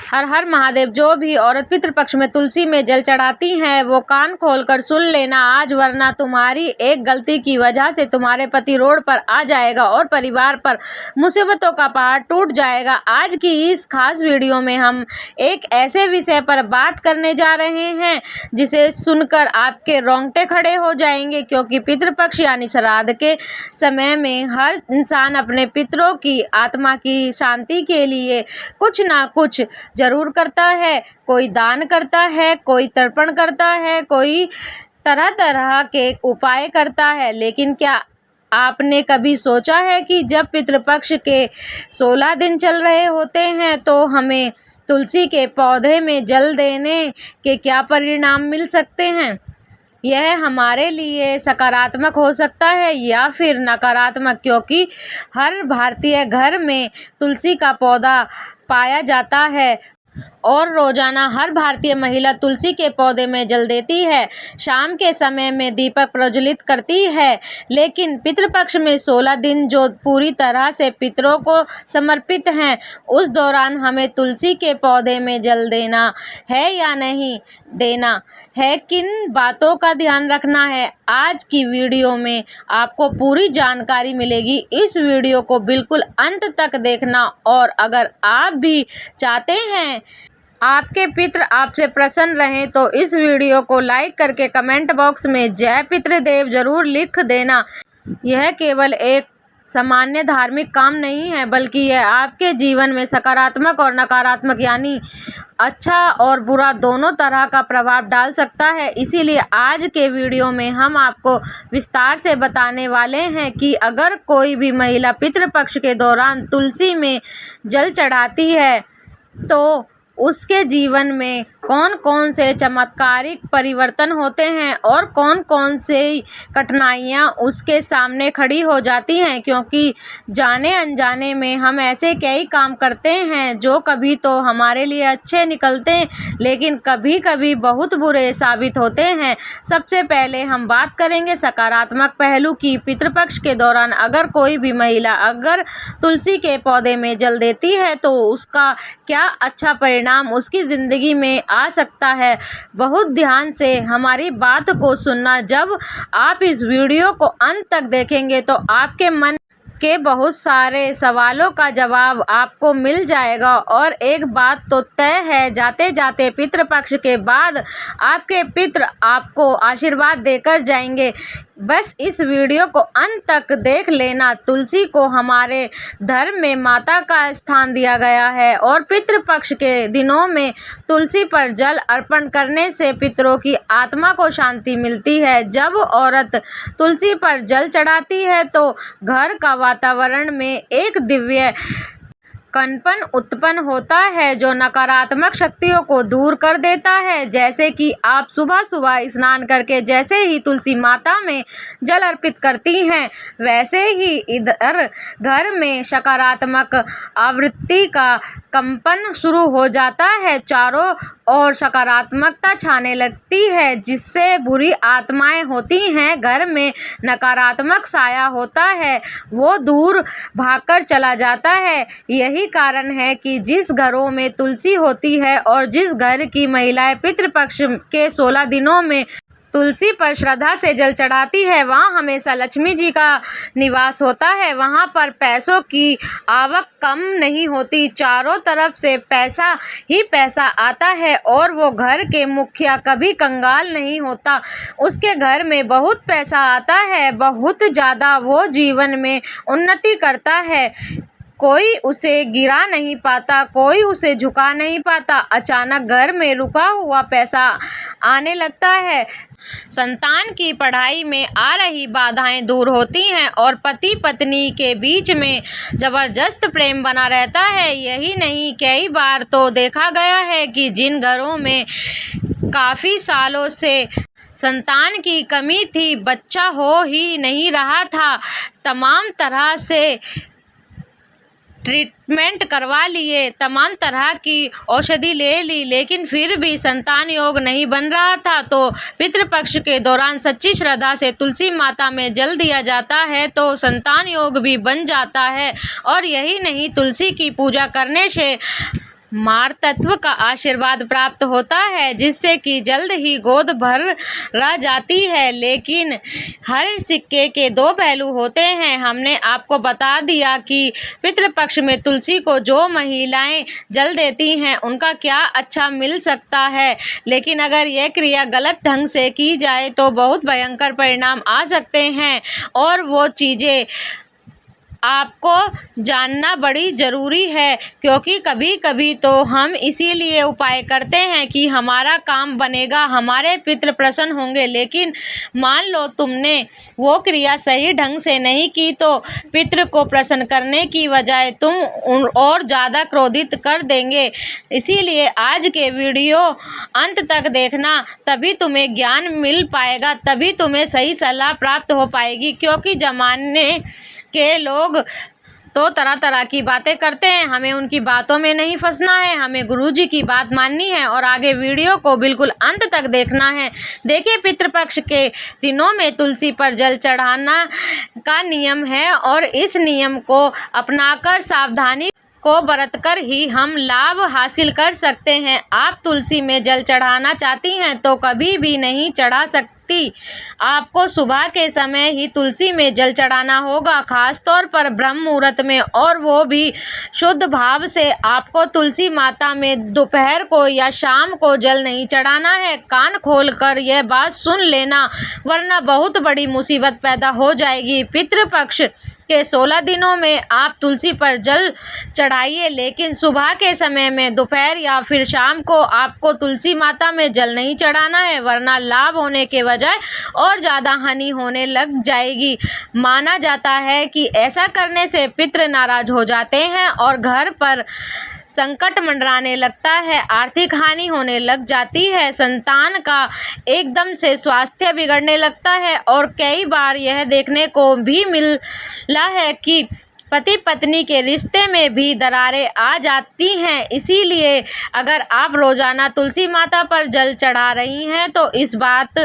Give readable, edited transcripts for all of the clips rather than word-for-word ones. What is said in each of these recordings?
हर हर महादेव। जो भी औरत पितृपक्ष में तुलसी में जल चढ़ाती हैं वो कान खोलकर सुन लेना आज, वरना तुम्हारी एक गलती की वजह से तुम्हारे पति रोड पर आ जाएगा और परिवार पर मुसीबतों का पहाड़ टूट जाएगा। आज की इस खास वीडियो में हम एक ऐसे विषय पर बात करने जा रहे हैं जिसे सुनकर आपके रोंगटे खड़े हो जाएंगे, क्योंकि पितृपक्ष यानी श्राद्ध के समय में हर इंसान अपने पितरों की आत्मा की शांति के लिए कुछ ना कुछ जरूर करता है। कोई दान करता है, कोई तर्पण करता है, कोई तरह तरह के उपाय करता है। लेकिन क्या आपने कभी सोचा है कि जब पितृपक्ष के 16 दिन चल रहे होते हैं तो हमें तुलसी के पौधे में जल देने के क्या परिणाम मिल सकते हैं? यह हमारे लिए सकारात्मक हो सकता है या फिर नकारात्मक, क्योंकि हर भारतीय घर में तुलसी का पौधा पाया जाता है और रोजाना हर भारतीय महिला तुलसी के पौधे में जल देती है। शाम के समय में दीपक प्रज्वलित करती है। लेकिन पितृपक्ष में 16 दिन जो पूरी तरह से पितरों को समर्पित हैं, उस दौरान हमें तुलसी के पौधे में जल देना है या नहीं देना है, किन बातों का ध्यान रखना है, आज की वीडियो में आपको पूरी जानकारी मिलेगी। इस वीडियो को बिल्कुल अंत तक देखना और अगर आप भी चाहते हैं आपके पितृ आपसे प्रसन्न रहें तो इस वीडियो को लाइक करके कमेंट बॉक्स में जय पितृदेव जरूर लिख देना। यह केवल एक सामान्य धार्मिक काम नहीं है, बल्कि यह आपके जीवन में सकारात्मक और नकारात्मक यानी अच्छा और बुरा दोनों तरह का प्रभाव डाल सकता है। इसीलिए आज के वीडियो में हम आपको विस्तार से बताने वाले हैं कि अगर कोई भी महिला पितृपक्ष के दौरान तुलसी में जल चढ़ाती है तो उसके जीवन में कौन कौन से चमत्कारिक परिवर्तन होते हैं और कौन कौन से कठिनाइयाँ उसके सामने खड़ी हो जाती हैं, क्योंकि जाने अनजाने में हम ऐसे कई काम करते हैं जो कभी तो हमारे लिए अच्छे निकलते हैं लेकिन कभी कभी बहुत बुरे साबित होते हैं। सबसे पहले हम बात करेंगे सकारात्मक पहलू की। पितृपक्ष के दौरान अगर कोई भी महिला अगर तुलसी के पौधे में जल देती है तो उसका क्या अच्छा परिणाम उसकी जिंदगी में आ सकता है। बहुत ध्यान से हमारी बात को सुनना। जब आप इस वीडियो को अंत तक देखेंगे तो आपके मन के बहुत सारे सवालों का जवाब आपको मिल जाएगा। और एक बात तो तय है, जाते जाते पितृपक्ष के बाद आपके पितृ आपको आशीर्वाद देकर जाएंगे। बस इस वीडियो को अंत तक देख लेना। तुलसी को हमारे धर्म में माता का स्थान दिया गया है और पितृपक्ष के दिनों में तुलसी पर जल अर्पण करने से पितरों की आत्मा को शांति मिलती है। जब औरत तुलसी पर जल चढ़ाती है तो घर का वातावरण में एक दिव्य कंपन उत्पन्न होता है जो नकारात्मक शक्तियों को दूर कर देता है। जैसे कि आप सुबह सुबह स्नान करके जैसे ही तुलसी माता में जल अर्पित करती हैं, वैसे ही इधर घर में सकारात्मक आवृत्ति का कंपन शुरू हो जाता है। चारों ओर सकारात्मकता छाने लगती है, जिससे बुरी आत्माएं होती हैं, घर में नकारात्मक साया होता है, वो दूर भागकर चला जाता है। यही कारण है कि जिस घरों में तुलसी होती है और जिस घर की महिलाएं पितृपक्ष के 16 दिनों में तुलसी पर श्रद्धा से जल चढ़ाती है, वहाँ हमेशा लक्ष्मी जी का निवास होता है। वहाँ पर पैसों की आवक कम नहीं होती, चारों तरफ से पैसा ही पैसा आता है और वो घर के मुखिया कभी कंगाल नहीं होता। उसके घर में बहुत पैसा आता है, बहुत ज़्यादा, वो जीवन में उन्नति करता है। कोई उसे गिरा नहीं पाता, कोई उसे झुका नहीं पाता। अचानक घर में रुका हुआ पैसा आने लगता है, संतान की पढ़ाई में आ रही बाधाएं दूर होती हैं और पति पत्नी के बीच में जबरदस्त प्रेम बना रहता है। यही नहीं, कई बार तो देखा गया है कि जिन घरों में काफ़ी सालों से संतान की कमी थी, बच्चा हो ही नहीं रहा था, तमाम तरह से ट्रीटमेंट करवा लिए, तमाम तरह की औषधि ले ली, लेकिन फिर भी संतान योग नहीं बन रहा था, तो पितृपक्ष के दौरान सच्ची श्रद्धा से तुलसी माता में जल दिया जाता है तो संतान योग भी बन जाता है। और यही नहीं, तुलसी की पूजा करने से मार तत्व का आशीर्वाद प्राप्त होता है, जिससे कि जल्द ही गोद भरा जाती है। लेकिन हर सिक्के के दो पहलू होते हैं। हमने आपको बता दिया कि पितृपक्ष में तुलसी को जो महिलाएं जल देती हैं उनका क्या अच्छा मिल सकता है, लेकिन अगर यह क्रिया गलत ढंग से की जाए तो बहुत भयंकर परिणाम आ सकते हैं, और वो चीज़ें आपको जानना बड़ी ज़रूरी है, क्योंकि कभी कभी तो हम इसीलिए उपाय करते हैं कि हमारा काम बनेगा, हमारे पितृ प्रसन्न होंगे, लेकिन मान लो तुमने वो क्रिया सही ढंग से नहीं की तो पितृ को प्रसन्न करने की बजाय तुम और ज़्यादा क्रोधित कर देंगे। इसीलिए आज के वीडियो अंत तक देखना, तभी तुम्हें ज्ञान मिल पाएगा, तभी तुम्हें सही सलाह प्राप्त हो पाएगी। क्योंकि ज़माने के लोग तो तरह तरह की बातें करते हैं, हमें उनकी बातों में नहीं फंसना है, हमें गुरुजी की बात माननी है और आगे वीडियो को बिल्कुल अंत तक देखना है। देखिए, पितृपक्ष के दिनों में तुलसी पर जल चढ़ाना का नियम है, और इस नियम को अपनाकर सावधानी को बरतकर ही हम लाभ हासिल कर सकते हैं। आप तुलसी में जल चढ़ाना चाहती हैं तो कभी भी नहीं चढ़ा सकती। आपको सुबह के समय ही तुलसी में जल चढ़ाना होगा, खास तौर पर ब्रह्म मुहूर्त में, और वो भी शुद्ध भाव से। आपको तुलसी माता में दोपहर को या शाम को जल नहीं चढ़ाना है। कान खोलकर यह बात सुन लेना, वरना बहुत बड़ी मुसीबत पैदा हो जाएगी। पितृपक्ष के 16 दिनों में आप तुलसी पर जल चढ़ाइए, लेकिन सुबह के समय में, दोपहर या फिर शाम को आपको तुलसी माता में जल नहीं चढ़ाना है, वरना लाभ होने के बजाय और ज़्यादा हानि होने लग जाएगी। माना जाता है कि ऐसा करने से पितृ नाराज हो जाते हैं और घर पर संकट मंडराने लगता है, आर्थिक हानि होने लग जाती है, संतान का एकदम से स्वास्थ्य बिगड़ने लगता है, और कई बार यह देखने को भी मिला है कि पति पत्नी के रिश्ते में भी दरारें आ जाती हैं। इसीलिए अगर आप रोजाना तुलसी माता पर जल चढ़ा रही हैं तो इस बात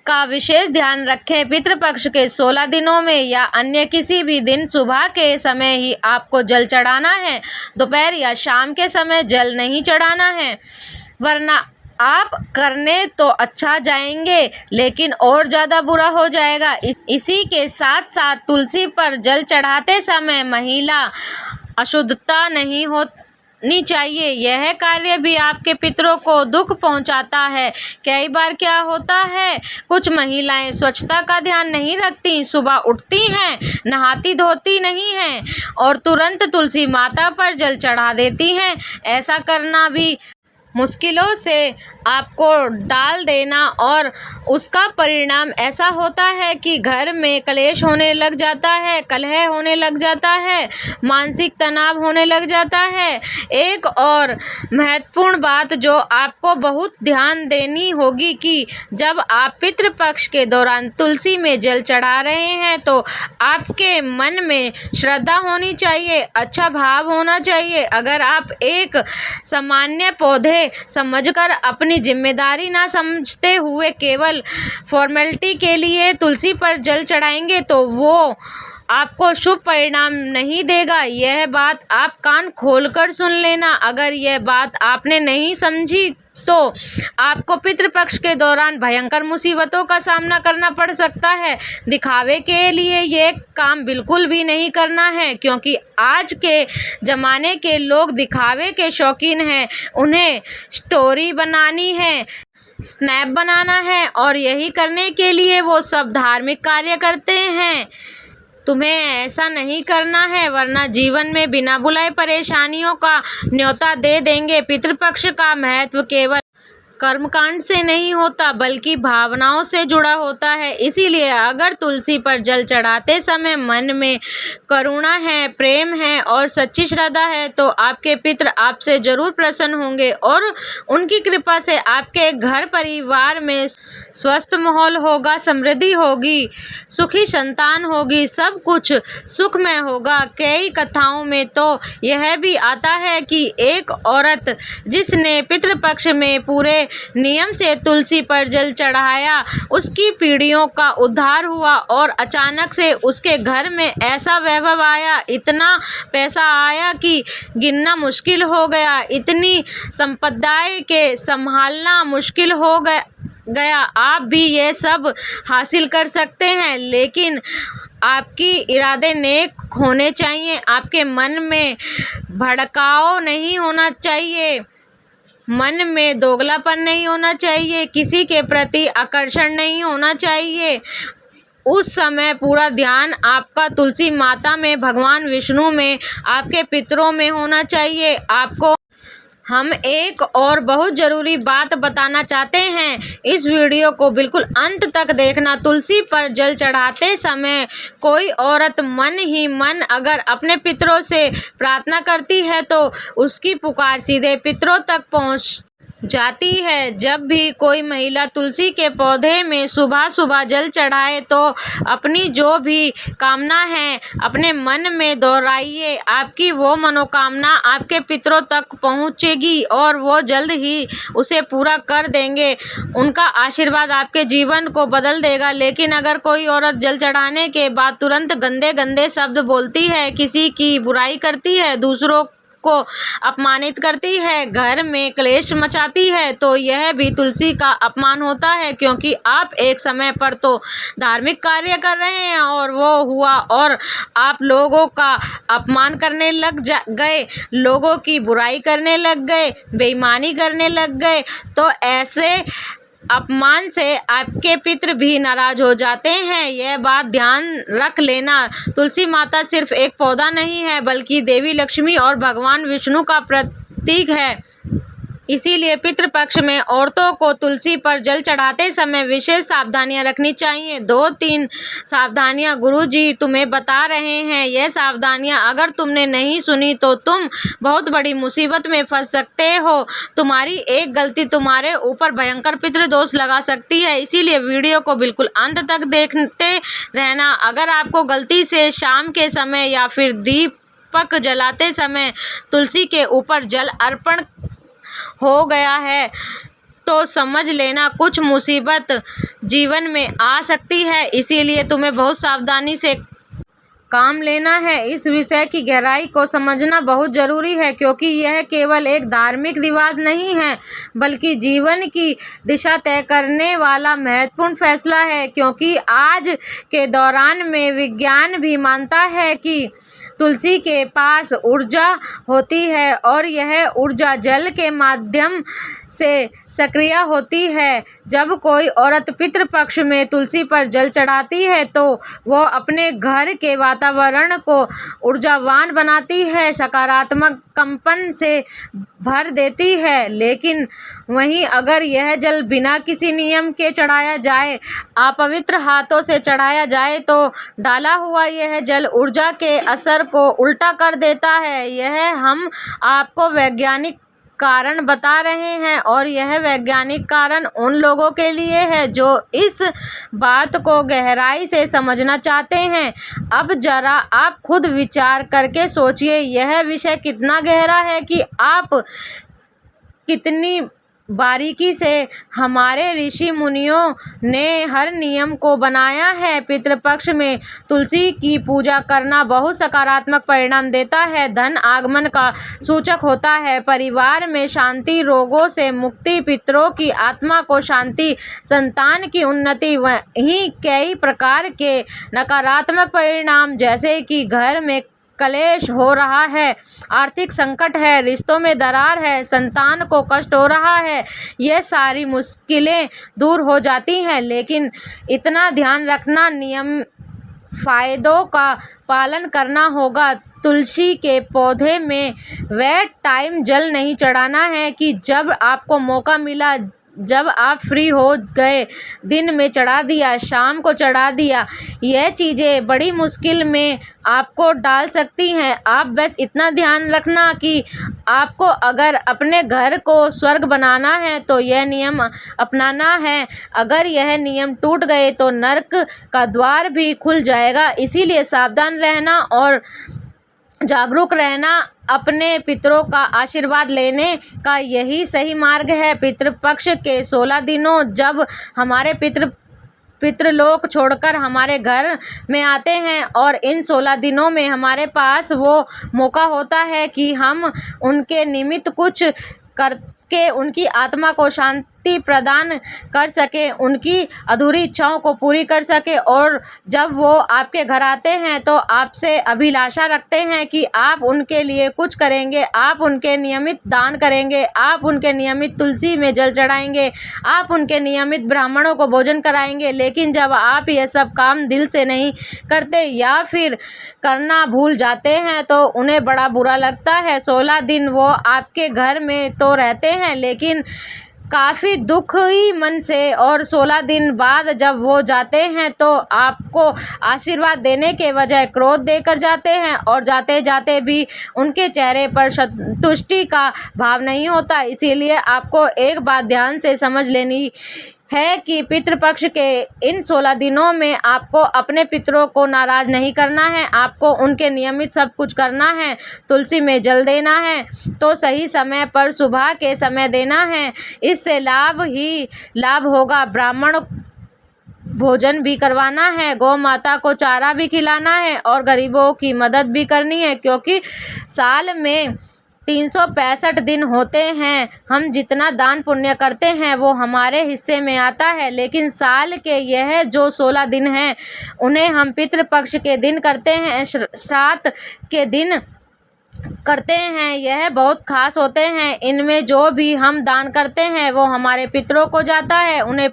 का विशेष ध्यान रखें, पितृपक्ष के 16 दिनों में या अन्य किसी भी दिन सुबह के समय ही आपको जल चढ़ाना है, दोपहर या शाम के समय जल नहीं चढ़ाना है, वरना आप करने तो अच्छा जाएंगे लेकिन और ज़्यादा बुरा हो जाएगा। इसी के साथ साथ तुलसी पर जल चढ़ाते समय महिला अशुद्धता नहीं होनी चाहिए। यह कार्य भी आपके पितरों को दुख पहुंचाता है। कई बार क्या होता है, कुछ महिलाएं स्वच्छता का ध्यान नहीं रखती, सुबह उठती हैं, नहाती धोती नहीं हैं और तुरंत तुलसी माता पर जल चढ़ा देती हैं। ऐसा करना भी मुश्किलों से आपको डाल देना, और उसका परिणाम ऐसा होता है कि घर में क्लेश होने लग जाता है, कलह होने लग जाता है, मानसिक तनाव होने लग जाता है। एक और महत्वपूर्ण बात जो आपको बहुत ध्यान देनी होगी कि जब आप पितृपक्ष के दौरान तुलसी में जल चढ़ा रहे हैं तो आपके मन में श्रद्धा होनी चाहिए, अच्छा भाव होना चाहिए। अगर आप एक सामान्य पौधे समझकर अपनी जिम्मेदारी ना समझते हुए केवल फॉर्मेलिटी के लिए तुलसी पर जल चढ़ाएंगे तो वो आपको शुभ परिणाम नहीं देगा। यह बात आप कान खोलकर सुन लेना। अगर यह बात आपने नहीं समझी तो आपको पितृपक्ष के दौरान भयंकर मुसीबतों का सामना करना पड़ सकता है। दिखावे के लिए ये काम बिल्कुल भी नहीं करना है, क्योंकि आज के ज़माने के लोग दिखावे के शौकीन हैं। उन्हें स्टोरी बनानी है, स्नैप बनाना है, और यही करने के लिए वो सब धार्मिक कार्य करते हैं। तुम्हें ऐसा नहीं करना है, वरना जीवन में बिना बुलाए परेशानियों का न्योता दे देंगे। पितृपक्ष का महत्व केवल कर्मकांड से नहीं होता बल्कि भावनाओं से जुड़ा होता है। इसीलिए अगर तुलसी पर जल चढ़ाते समय मन में करुणा है, प्रेम है और सच्ची श्रद्धा है तो आपके पितृ आपसे जरूर प्रसन्न होंगे और उनकी कृपा से आपके घर परिवार में स्वस्थ माहौल होगा, समृद्धि होगी, सुखी संतान होगी, सब कुछ सुखमय होगा। कई कथाओं में तो यह भी आता है कि एक औरत जिसने पितृपक्ष में पूरे नियम से तुलसी पर जल चढ़ाया, उसकी पीढ़ियों का उद्धार हुआ और अचानक से उसके घर में ऐसा वैभव आया, इतना पैसा आया कि गिनना मुश्किल हो गया, इतनी संपदाएं के संभालना मुश्किल हो गया। आप भी ये सब हासिल कर सकते हैं, लेकिन आपकी इरादे नेक होने चाहिए। आपके मन में भड़काव नहीं होना चाहिए, मन में दोगलापन नहीं होना चाहिए, किसी के प्रति आकर्षण नहीं होना चाहिए। उस समय पूरा ध्यान आपका तुलसी माता में, भगवान विष्णु में, आपके पितरों में होना चाहिए। आपको हम एक और बहुत ज़रूरी बात बताना चाहते हैं, इस वीडियो को बिल्कुल अंत तक देखना। तुलसी पर जल चढ़ाते समय कोई औरत मन ही मन अगर अपने पितरों से प्रार्थना करती है तो उसकी पुकार सीधे पितरों तक पहुंच जाती है। जब भी कोई महिला तुलसी के पौधे में सुबह सुबह जल चढ़ाए तो अपनी जो भी कामना है अपने मन में दोहराइए। आपकी वो मनोकामना आपके पितरों तक पहुंचेगी और वो जल्द ही उसे पूरा कर देंगे। उनका आशीर्वाद आपके जीवन को बदल देगा। लेकिन अगर कोई औरत जल चढ़ाने के बाद तुरंत गंदे गंदे शब्द बोलती है, किसी की बुराई करती है, दूसरों को अपमानित करती है, घर में क्लेश मचाती है, तो यह भी तुलसी का अपमान होता है, क्योंकि आप एक समय पर तो धार्मिक कार्य कर रहे हैं और वो हुआ और आप लोगों का अपमान करने लग गए, लोगों की बुराई करने लग गए, बेईमानी करने लग गए, तो ऐसे अपमान से आपके पितृ भी नाराज हो जाते हैं। यह बात ध्यान रख लेना। तुलसी माता सिर्फ एक पौधा नहीं है, बल्कि देवी लक्ष्मी और भगवान विष्णु का प्रतीक है। इसीलिए पितृपक्ष में औरतों को तुलसी पर जल चढ़ाते समय विशेष सावधानियां रखनी चाहिए। 2-3 सावधानियां गुरुजी तुम्हें बता रहे हैं। यह सावधानियां अगर तुमने नहीं सुनी तो तुम बहुत बड़ी मुसीबत में फंस सकते हो। तुम्हारी एक गलती तुम्हारे ऊपर भयंकर पितृदोष लगा सकती है। इसीलिए वीडियो को बिल्कुल अंत तक देखते रहना। अगर आपको गलती से शाम के समय या फिर दीपक जलाते समय तुलसी के ऊपर जल अर्पण हो गया है तो समझ लेना कुछ मुसीबत जीवन में आ सकती है। इसीलिए तुम्हें बहुत सावधानी से काम लेना है। इस विषय की गहराई को समझना बहुत ज़रूरी है, क्योंकि यह केवल एक धार्मिक रिवाज नहीं है, बल्कि जीवन की दिशा तय करने वाला महत्वपूर्ण फैसला है। क्योंकि आज के दौरान में विज्ञान भी मानता है कि तुलसी के पास ऊर्जा होती है और यह ऊर्जा जल के माध्यम से सक्रिय होती है। जब कोई औरत पितृपक्ष में तुलसी पर जल चढ़ाती है तो वो अपने घर के वातावरण को ऊर्जावान बनाती है, सकारात्मक कंपन से भर देती है। लेकिन वहीं अगर यह जल बिना किसी नियम के चढ़ाया जाए, अपवित्र हाथों से चढ़ाया जाए, तो डाला हुआ यह जल ऊर्जा के असर को उल्टा कर देता है। यह हम आपको वैज्ञानिक कारण बता रहे हैं और यह वैज्ञानिक कारण उन लोगों के लिए है जो इस बात को गहराई से समझना चाहते हैं। अब जरा आप खुद विचार करके सोचिए, यह विषय कितना गहरा है कि आप कितनी बारीकी से हमारे ऋषि मुनियों ने हर नियम को बनाया है। पितृपक्ष में तुलसी की पूजा करना बहुत सकारात्मक परिणाम देता है, धन आगमन का सूचक होता है, परिवार में शांति, रोगों से मुक्ति, पितरों की आत्मा को शांति, संतान की उन्नति। वहीं कई प्रकार के नकारात्मक परिणाम जैसे कि घर में कलेश हो रहा है, आर्थिक संकट है, रिश्तों में दरार है, संतान को कष्ट हो रहा है, ये सारी मुश्किलें दूर हो जाती हैं। लेकिन इतना ध्यान रखना, नियम फायदों का पालन करना होगा। तुलसी के पौधे में वह टाइम जल नहीं चढ़ाना है कि जब आपको मौका मिला, जब आप फ्री हो गए, दिन में चढ़ा दिया, शाम को चढ़ा दिया। यह चीज़ें बड़ी मुश्किल में आपको डाल सकती हैं। आप बस इतना ध्यान रखना कि आपको अगर अपने घर को स्वर्ग बनाना है तो यह नियम अपनाना है। अगर यह नियम टूट गए तो नर्क का द्वार भी खुल जाएगा। इसीलिए सावधान रहना और जागरूक रहना, अपने पितरों का आशीर्वाद लेने का यही सही मार्ग है। पितृपक्ष के 16 दिनों जब हमारे पितृलोक छोड़कर हमारे घर में आते हैं और इन 16 दिनों में हमारे पास वो मौका होता है कि हम उनके निमित्त कुछ करके उनकी आत्मा को शांति प्रदान कर सके, उनकी अधूरी इच्छाओं को पूरी कर सके। और जब वो आपके घर आते हैं तो आपसे अभिलाषा रखते हैं कि आप उनके लिए कुछ करेंगे, आप उनके नियमित दान करेंगे, आप उनके नियमित तुलसी में जल चढ़ाएंगे, आप उनके नियमित ब्राह्मणों को भोजन कराएंगे। लेकिन जब आप ये सब काम दिल से नहीं करते या फिर करना भूल जाते हैं तो उन्हें बड़ा बुरा लगता है। 16 दिन वो आपके घर में तो रहते हैं लेकिन काफ़ी दुखी मन से, और 16 दिन बाद जब वो जाते हैं तो आपको आशीर्वाद देने के बजाय क्रोध देकर जाते हैं और जाते जाते भी उनके चेहरे पर संतुष्टि का भाव नहीं होता। इसीलिए आपको एक बात ध्यान से समझ लेनी है कि पितृपक्ष के इन 16 दिनों में आपको अपने पितरों को नाराज़ नहीं करना है, आपको उनके नियमित सब कुछ करना है। तुलसी में जल देना है तो सही समय पर सुबह के समय देना है, इससे लाभ ही लाभ होगा। ब्राह्मण भोजन भी करवाना है, गौ माता को चारा भी खिलाना है और गरीबों की मदद भी करनी है, क्योंकि साल में 365 दिन होते हैं। हम जितना दान पुण्य करते हैं वो हमारे हिस्से में आता है, लेकिन साल के यह जो 16 दिन हैं उन्हें हम पितृपक्ष के दिन करते हैं, श्राद्ध के दिन करते हैं। यह बहुत खास होते हैं। इनमें जो भी हम दान करते हैं वो हमारे पितरों को जाता है, उन्हें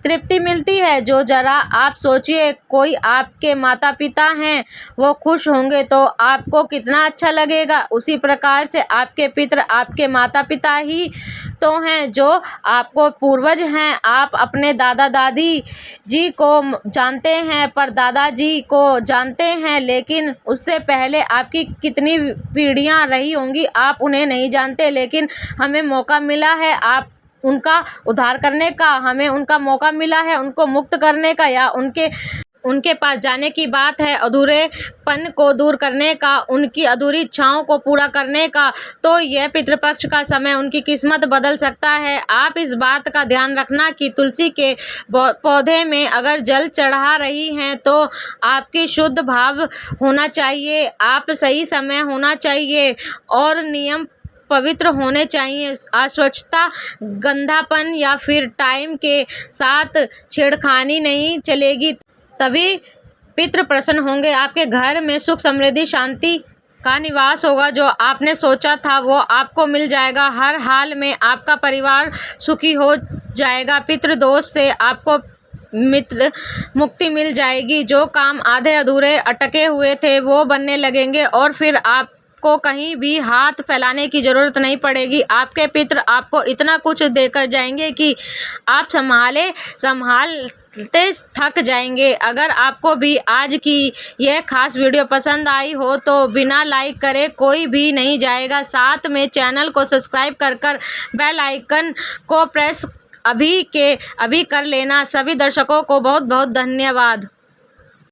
तृप्ति मिलती है। जो जरा आप सोचिए, कोई आपके माता पिता हैं, वो खुश होंगे तो आपको कितना अच्छा लगेगा। उसी प्रकार से आपके पितर आपके माता पिता ही तो हैं जो आपको पूर्वज हैं। आप अपने दादा दादी जी को जानते हैं, पर दादाजी को जानते हैं, लेकिन उससे पहले आपकी कितनी पीढ़ियां रही होंगी आप उन्हें नहीं जानते। लेकिन हमें मौका मिला है आप उनका उद्धार करने का, हमें उनका मौका मिला है उनको मुक्त करने का, या उनके पास जाने की बात है अधूरेपन को दूर करने का, उनकी अधूरी इच्छाओं को पूरा करने का। तो यह पितृपक्ष का समय उनकी किस्मत बदल सकता है। आप इस बात का ध्यान रखना कि तुलसी के पौधे में अगर जल चढ़ा रही हैं तो आपकी शुद्ध भाव होना चाहिए, आप सही समय होना चाहिए और नियम पवित्र होने चाहिए। अस्वच्छता, गंधापन या फिर टाइम के साथ छेड़खानी नहीं चलेगी, तभी पितृ प्रसन्न होंगे। आपके घर में सुख समृद्धि शांति का निवास होगा। जो आपने सोचा था वो आपको मिल जाएगा। हर हाल में आपका परिवार सुखी हो जाएगा। पितृदोष से आपको मुक्ति मिल जाएगी। जो काम आधे अधूरे अटके हुए थे वो बनने लगेंगे और फिर को कहीं भी हाथ फैलाने की ज़रूरत नहीं पड़ेगी। आपके पितर आपको इतना कुछ देकर जाएंगे कि आप संभालते थक जाएंगे। अगर आपको भी आज की यह खास वीडियो पसंद आई हो तो बिना लाइक करे कोई भी नहीं जाएगा। साथ में चैनल को सब्सक्राइब कर बेल आइकन को प्रेस अभी कर लेना। सभी दर्शकों को बहुत बहुत धन्यवाद।